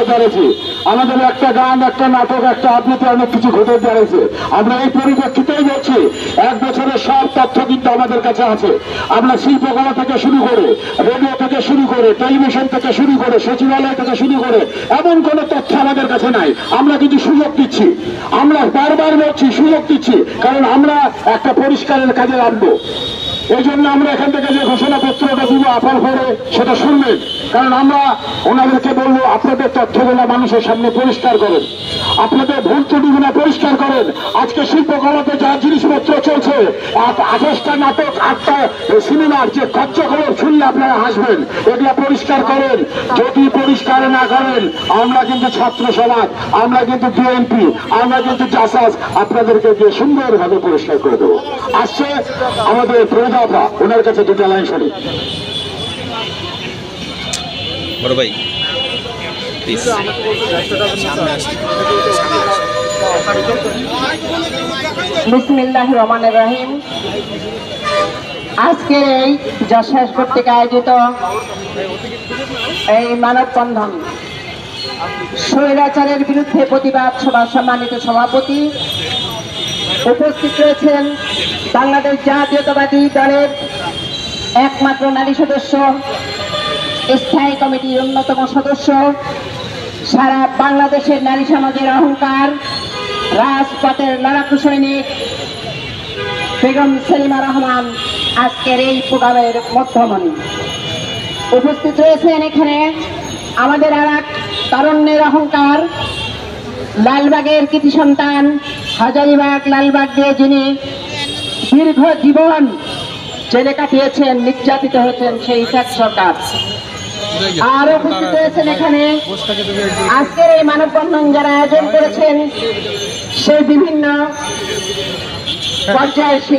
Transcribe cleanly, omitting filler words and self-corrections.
দাঁড়িয়েছে আমাদের একটা গান, একটা নাটক, একটা আবৃত্তি, অনেক কিছু ঘটে দাঁড়িয়েছে। আমরা এই পরিপ্রেক্ষিতেই বলছি, 1 বছরের সব তথ্য কিন্তু আমাদের কাছে আছে। আমরা শিল্পকলা থেকে শুরু করে, রেডিও থেকে শুরু করে, টেলিভিশন থেকে শুরু করে, সচিবালয় থেকে শুরু করে, এমন কোন তথ্য আমাদের কাছে নাই। আমরা কিন্তু সুযোগ দিচ্ছি, আমরা বারবার বলছি সুযোগ দিচ্ছি, কারণ আমরা একটা পরিষ্কারের কাজে নামবো। এই জন্য আমরা এখান থেকে যে ঘোষণাপত্রটা দিব আপার পরে সেটা শুনবেন, কারণ আমরা ওনাদেরকে বলবো আপনাদের তথ্যগুলো মানুষের সামনে পরিষ্কার করেন, আপনাদের ভুল ত্রুটিগুলো পরিষ্কার করেন। আজকে শিল্পকলাতে যা জিনিসপত্র চলছে, 28টা নাটক, 8টা সিনেমার যে খরচা খবর শুনলে আপনারা হাসবেন, এগুলা পরিষ্কার করেন। যদি পরিষ্কার না করেন, আমরা কিন্তু ছাত্র সমাজ, আমরা কিন্তু বিএনপি, আমরা কিন্তু জাসাস আপনাদেরকে দিয়ে সুন্দরভাবে পরিষ্কার করে দেবো। আসছে আমাদের প্রধানরা, ওনার কাছে দুটো লাইন শুনি। বড় ভাই বিসমিল্লাহির রহমানির রহিম। আজকের এই যশোর কর্তৃক আয়োজিত এই মানববন্ধন স্বৈরাচারের বিরুদ্ধে প্রতিবাদ সভা সম্মানিত সভাপতি উপস্থিত রয়েছেন বাংলাদেশ জাতীয়তাবাদী দলের একমাত্র নারী সদস্য, স্থায়ী কমিটির অন্যতম সদস্য, সারা বাংলাদেশের নারী সমাজের অহংকার, রাজপথের লড়াকু সৈনিক বেগম সেলিমা রহমান আজকের এই প্রোগ্রামের মধ্যমণি। উপস্থিত রয়েছেন এখানে আমাদের আর এক তারুণ্যের অহংকার, লালবাগের কৃতি সন্তান, হাজারীবাগ লালবাগ দিয়ে যিনি দীর্ঘ জীবন জেলে কাটিয়েছেন, নির্যাতিত হয়েছেন, সেই ইসাক সরকার। আর উপস্থিত রয়েছেন এখানে আজকের এই মানববন্ধন যারা আয়োজন করেছেন সেই বিভিন্ন পর্যায়ের